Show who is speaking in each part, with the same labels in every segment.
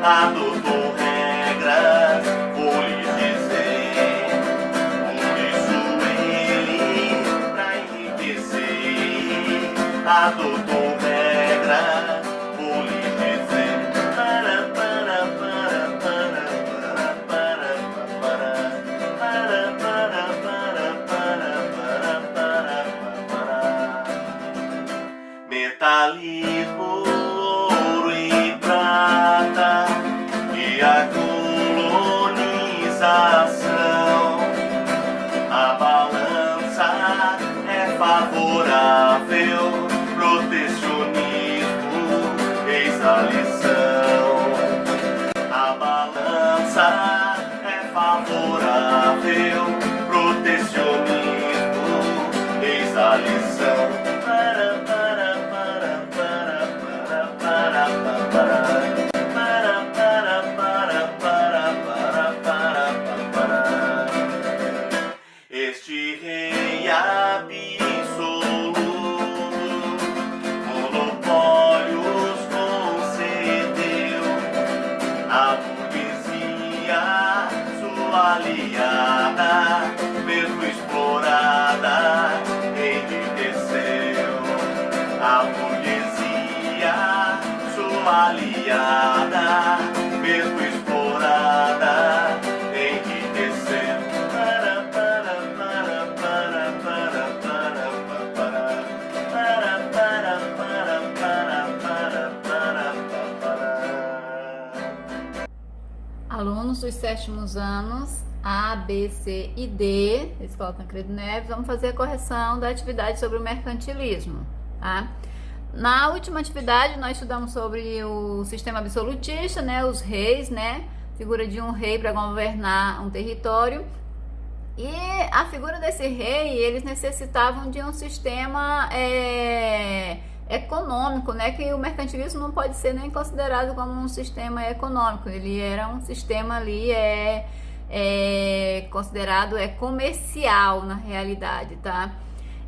Speaker 1: adotou regras, vou lhe dizer. Por isso ele, pra enriquecer, adotou regras, vou lhe dizer. Metalismo, ouro e prata, e a colonização. A balança é favorável, protecionismo, eis a lição. A balança é favorável, protecionismo, eis a lição. Este rei absoluto monopólios concedeu à burguesia, sua aliada, mesmo explorada, enriqueceu. A burguesia, sua aliada, mesmo explorada, enriqueceu.
Speaker 2: Alunos dos sétimos anos A, B, C e D, Escola Tancredo Neves, vamos fazer a correção da atividade sobre o mercantilismo, tá? Na última atividade nós estudamos sobre o sistema absolutista, né, os reis, né, figura de um rei para governar um território. E a figura desse rei, eles necessitavam de um sistema econômico, né? Que o mercantilismo não pode ser nem considerado como um sistema econômico. Ele era um sistema ali considerado comercial na realidade, tá?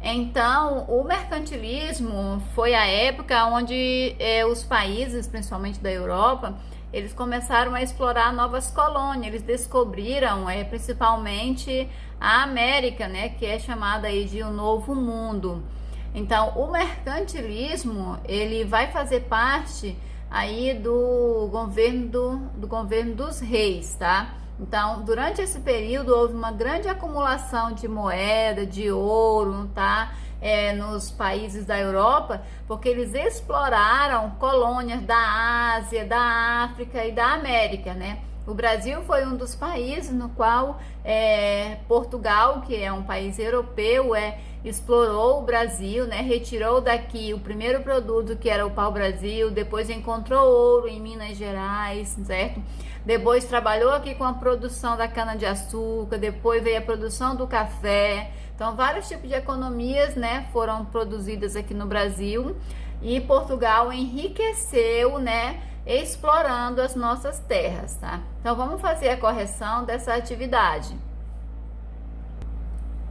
Speaker 2: Então, o mercantilismo foi a época onde os países, principalmente da Europa, eles começaram a explorar novas colônias. Eles descobriram principalmente a América, né, que é chamada aí de o Novo Mundo. Então, o mercantilismo, ele vai fazer parte aí do governo dos reis, tá? Então, durante esse período houve uma grande acumulação de moeda, de ouro, tá? Nos países da Europa, porque eles exploraram colônias da Ásia, da África e da América, né? O Brasil foi um dos países no qual Portugal, que é um país europeu, explorou o Brasil, né? Retirou daqui o primeiro produto, que era o pau-brasil, depois encontrou ouro em Minas Gerais, certo? Depois trabalhou aqui com a produção da cana-de-açúcar, depois veio a produção do café. Então, vários tipos de economias, né, foram produzidas aqui no Brasil, e Portugal enriqueceu, né, explorando as nossas terras, tá? Então, vamos fazer a correção dessa atividade.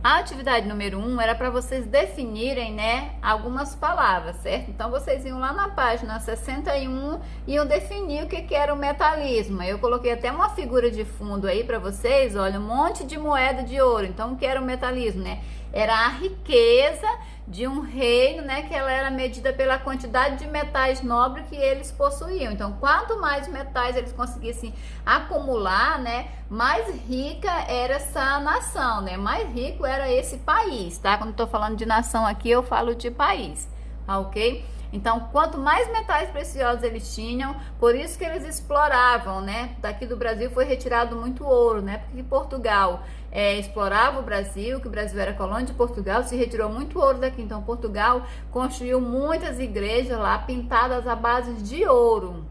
Speaker 2: A atividade número 1 era para vocês definirem, né, algumas palavras, certo? Então, vocês iam lá na página 61 e iam definir o que era o metalismo. Eu coloquei até uma figura de fundo aí para vocês, olha, um monte de moeda de ouro. Então, o que era o metalismo, né? Era a riqueza de um reino, né, que ela era medida pela quantidade de metais nobres que eles possuíam. Então, quanto mais metais eles conseguissem acumular, né, mais rica era essa nação, né, mais rico era esse país, tá? Quando eu tô falando de nação aqui, eu falo de país, tá, ok? Então, quanto mais metais preciosos eles tinham, por isso que eles exploravam, né? Daqui do Brasil foi retirado muito ouro, né? Porque Portugal explorava o Brasil, que o Brasil era colônia de Portugal, se retirou muito ouro daqui. Então, Portugal construiu muitas igrejas lá pintadas à base de ouro.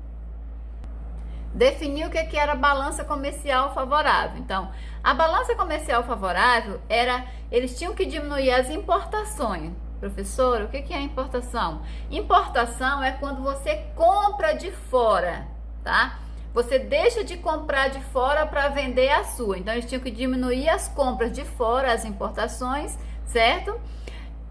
Speaker 2: Definiu o que era balança comercial favorável. Então, a balança comercial favorável era, eles tinham que diminuir as importações. Professor, o que é importação? Importação é quando você compra de fora, tá? Você deixa de comprar de fora para vender a sua. Então, eles tinham que diminuir as compras de fora, as importações, certo?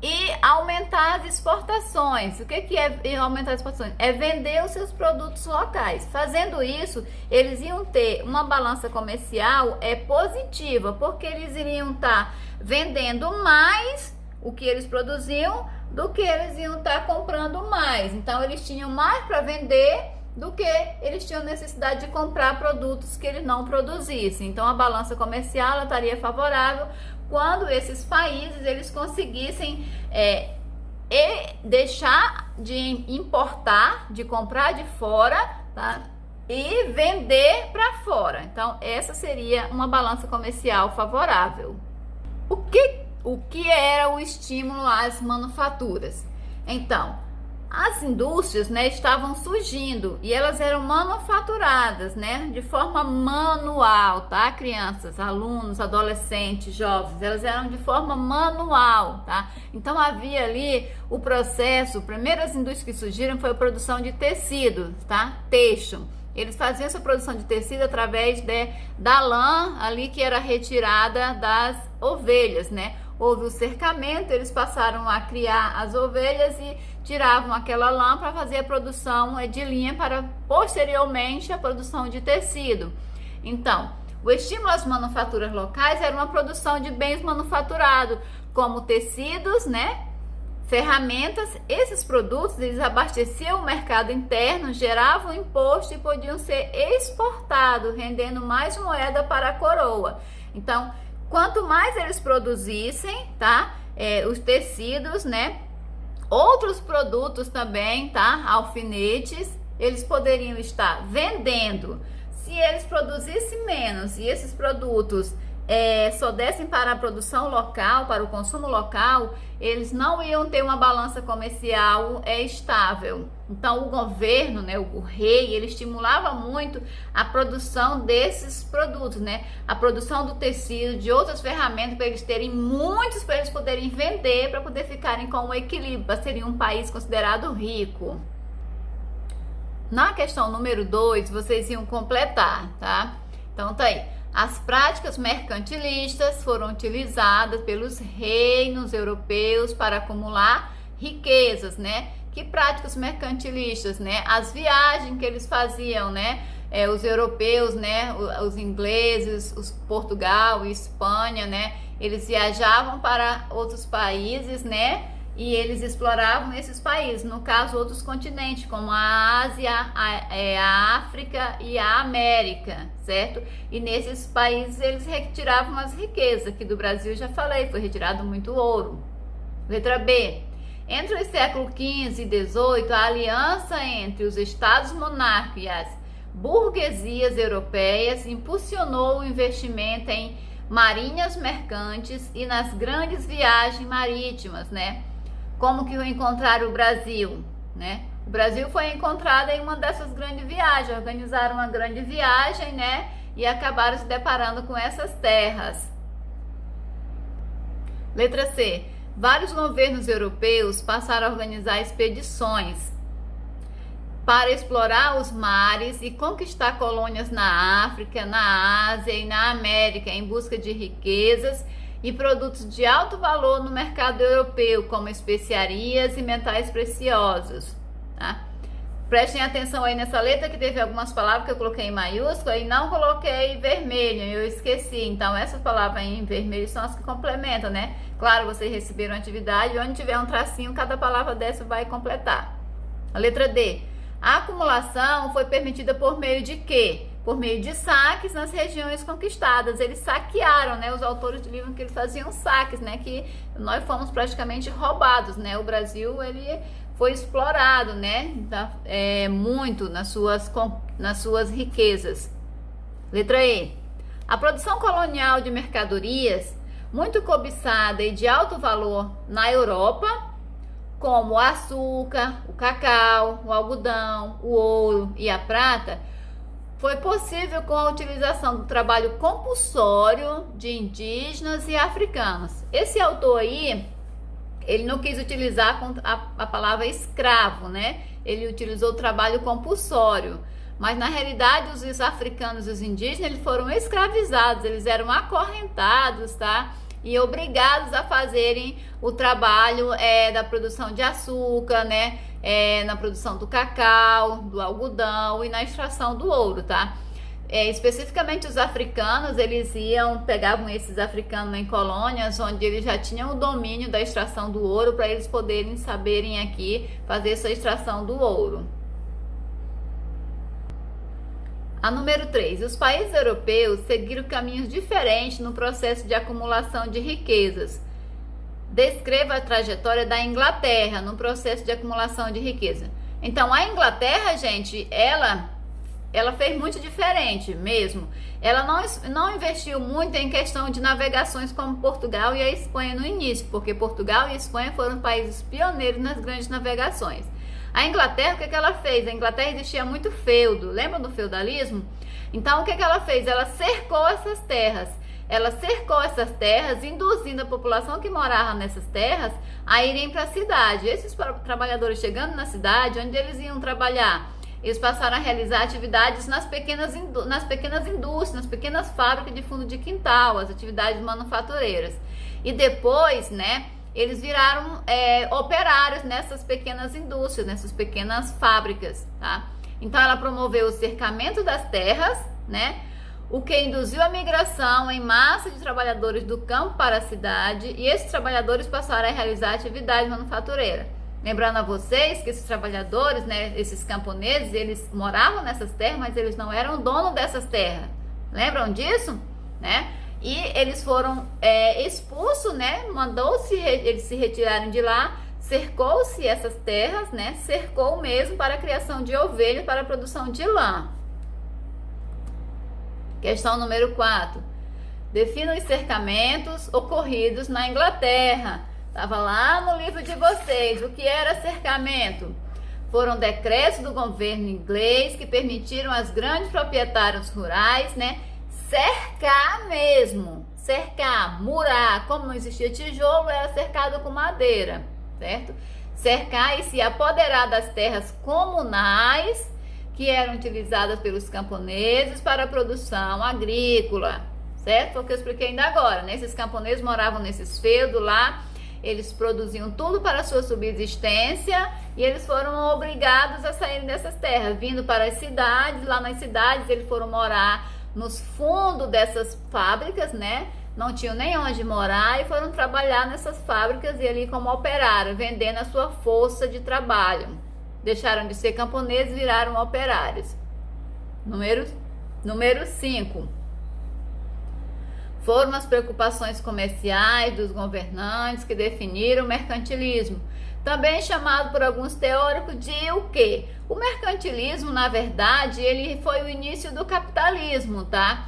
Speaker 2: e aumentar as exportações. O que é aumentar as exportações? É vender os seus produtos locais. Fazendo isso, eles iam ter uma balança comercial positiva, porque eles iriam estar vendendo mais o que eles produziam do que eles iam estar comprando mais. Então, eles tinham mais para vender do que eles tinham necessidade de comprar produtos que eles não produzissem. Então, a balança comercial ela estaria favorável quando esses países eles conseguissem deixar de importar, de comprar de fora, tá? E vender para fora. Então, essa seria uma balança comercial favorável. O que era o estímulo às manufaturas? Então, as indústrias, né, estavam surgindo e elas eram manufaturadas, né, de forma manual, tá? Crianças, alunos, adolescentes, jovens, elas eram de forma manual, tá? Então havia ali o processo, primeiras indústrias que surgiram foi a produção de tecido, tá? Têxtil. Eles faziam essa produção de tecido através da lã ali que era retirada das ovelhas, né? Houve o cercamento, eles passaram a criar as ovelhas e tiravam aquela lã para fazer a produção de linha para posteriormente a produção de tecido. Então, o estímulo às manufaturas locais era uma produção de bens manufaturados, como tecidos, né? Ferramentas. Esses produtos eles abasteciam o mercado interno, geravam imposto e podiam ser exportados, rendendo mais moeda para a coroa. Então, quanto mais eles produzissem, tá? Os tecidos, né? Outros produtos também, tá? Alfinetes, eles poderiam estar vendendo. Se eles produzissem menos e esses produtos só dessem para a produção local, para o consumo local, eles não iam ter uma balança comercial estável. Então o governo, né, o rei, ele estimulava muito a produção desses produtos, né, a produção do tecido, de outras ferramentas para eles terem muitos, para eles poderem vender, para poder ficarem com um equilíbrio, para serem um país considerado rico. Na questão número 2, vocês iam completar, tá? Então tá aí. As práticas mercantilistas foram utilizadas pelos reinos europeus para acumular riquezas, né? Que práticas mercantilistas, né? As viagens que eles faziam, né? Os europeus, né? Os ingleses, os Portugal e Espanha, né? Eles viajavam para outros países, né? E eles exploravam esses países, no caso outros continentes, como a Ásia, a África e a América, certo? E nesses países eles retiravam as riquezas, aqui do Brasil já falei, foi retirado muito ouro. Letra B. Entre os séculos XV e XVIII, a aliança entre os estados monárquicos e as burguesias europeias impulsionou o investimento em marinhas mercantes e nas grandes viagens marítimas, né? Como que encontraram o Brasil, né? O Brasil foi encontrado em uma dessas grandes viagens, organizaram uma grande viagem, né? E acabaram se deparando com essas terras. Letra C. Vários governos europeus passaram a organizar expedições para explorar os mares e conquistar colônias na África, na Ásia e na América em busca de riquezas e produtos de alto valor no mercado europeu, como especiarias e metais preciosos, tá? Prestem atenção aí nessa letra que teve algumas palavras que eu coloquei em maiúscula e não coloquei vermelho, eu esqueci. Então essas palavras aí em vermelho são as que complementam, né? Claro, vocês receberam atividade, onde tiver um tracinho, cada palavra dessa vai completar. A letra D. A acumulação foi permitida por meio de quê? Por meio de saques nas regiões conquistadas. Eles saquearam, né? Os autores do livro que eles faziam saques, né? Que nós fomos praticamente roubados, né? O Brasil, ele foi explorado, né? Muito nas suas riquezas. Letra E. A produção colonial de mercadorias, muito cobiçada e de alto valor na Europa, como o açúcar, o cacau, o algodão, o ouro e a prata, foi possível com a utilização do trabalho compulsório de indígenas e africanos. Esse autor aí, ele não quis utilizar a palavra escravo, né? Ele utilizou o trabalho compulsório. Mas na realidade os africanos e os indígenas eles foram escravizados, eles eram acorrentados, tá? e obrigados a fazerem o trabalho da produção de açúcar, né? Na produção do cacau, do algodão e na extração do ouro, tá? Especificamente os africanos, eles pegavam esses africanos em colônias onde eles já tinham o domínio da extração do ouro para eles poderem saberem aqui fazer essa extração do ouro. A número 3, os países europeus seguiram caminhos diferentes no processo de acumulação de riquezas. Descreva a trajetória da Inglaterra no processo de acumulação de riqueza. Então, a Inglaterra, gente, ela fez muito diferente mesmo. Ela não investiu muito em questão de navegações como Portugal e a Espanha no início, porque Portugal e Espanha foram países pioneiros nas grandes navegações. A Inglaterra, o que ela fez? A Inglaterra existia muito feudo, lembra do feudalismo? Então, o que ela fez? Ela cercou essas terras. Ela cercou essas terras, induzindo a população que morava nessas terras a irem para a cidade. Esses trabalhadores chegando na cidade, onde eles iam trabalhar? Eles passaram a realizar atividades nas pequenas indústrias, nas pequenas fábricas de fundo de quintal, as atividades manufatureiras. E depois, né, eles viraram operários nessas pequenas indústrias, nessas pequenas fábricas, tá? Então, ela promoveu o cercamento das terras, né? O que induziu a migração em massa de trabalhadores do campo para a cidade, e esses trabalhadores passaram a realizar atividade manufatureira. Lembrando a vocês que esses trabalhadores, né, esses camponeses, eles moravam nessas terras, mas eles não eram donos dessas terras. Lembram disso? Né? E eles foram expulsos, né? Mandou-se eles se retirarem de lá, cercou-se essas terras, né? Cercou mesmo para a criação de ovelhas, para a produção de lã. Questão número 4. Defina os cercamentos ocorridos na Inglaterra. Estava lá no livro de vocês. O que era cercamento? Foram decretos do governo inglês que permitiram aos grandes proprietários rurais, né, cercar mesmo. Cercar, murar. Como não existia tijolo, era cercado com madeira, certo? Cercar e se apoderar das terras comunais que eram utilizadas pelos camponeses para a produção agrícola, certo? Foi o que eu expliquei ainda agora, né? Esses camponeses moravam nesses feudos lá, eles produziam tudo para a sua subsistência e eles foram obrigados a saírem dessas terras, vindo para as cidades. Lá nas cidades eles foram morar nos fundos dessas fábricas, né? Não tinham nem onde morar e foram trabalhar nessas fábricas e ali como operário, vendendo a sua força de trabalho. Deixaram de ser camponeses e viraram operários. Número 5. Foram as preocupações comerciais dos governantes que definiram o mercantilismo, também chamado por alguns teóricos de o quê? O mercantilismo, na verdade, ele foi o início do capitalismo, tá?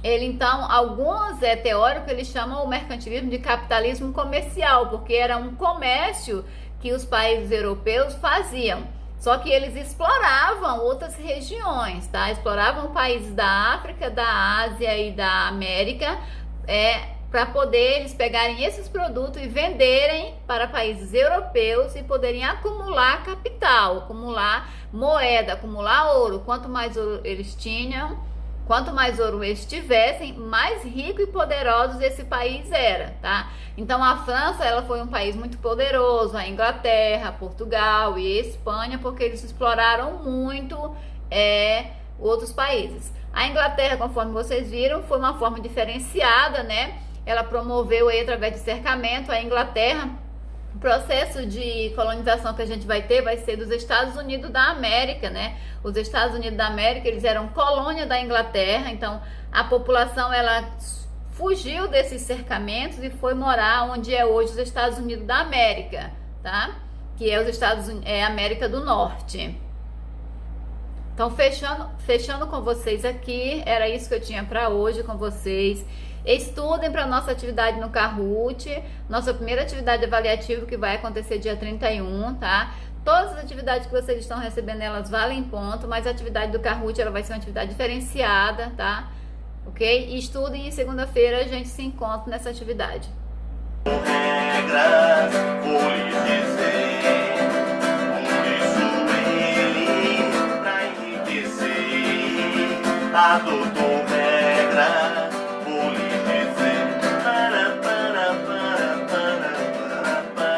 Speaker 2: Então, alguns teóricos, eles chamam o mercantilismo de capitalismo comercial, porque era um comércio que os países europeus faziam. Só que eles exploravam outras regiões, tá? Exploravam países da África, da Ásia e da América, para poder eles pegarem esses produtos e venderem para países europeus e poderem acumular capital, acumular moeda, acumular ouro. Quanto mais ouro eles tinham, quanto mais ouro eles tivessem, mais rico e poderosos esse país era, tá? Então a França, ela foi um país muito poderoso, a Inglaterra, Portugal e Espanha, porque eles exploraram muito outros países. A Inglaterra, conforme vocês viram, foi uma forma diferenciada, né? Ela promoveu aí através de cercamento. A Inglaterra, o processo de colonização que a gente vai ter vai ser dos Estados Unidos da América, né? Os Estados Unidos da América, eles eram colônia da Inglaterra, então a população, ela fugiu desses cercamentos e foi morar onde é hoje os Estados Unidos da América, tá? Que é a América do Norte. Então, fechando com vocês aqui, era isso que eu tinha para hoje com vocês. Estudem para nossa atividade no Kahoot, nossa primeira atividade avaliativa que vai acontecer dia 31, tá? Todas as atividades que vocês estão recebendo, elas valem ponto, mas a atividade do Kahoot, ela vai ser uma atividade diferenciada, tá? Ok? E estudem e segunda-feira a gente se encontra nessa atividade.
Speaker 1: Regras, vou lhes dizer, por isso ele, pra enriquecer, adotou regras.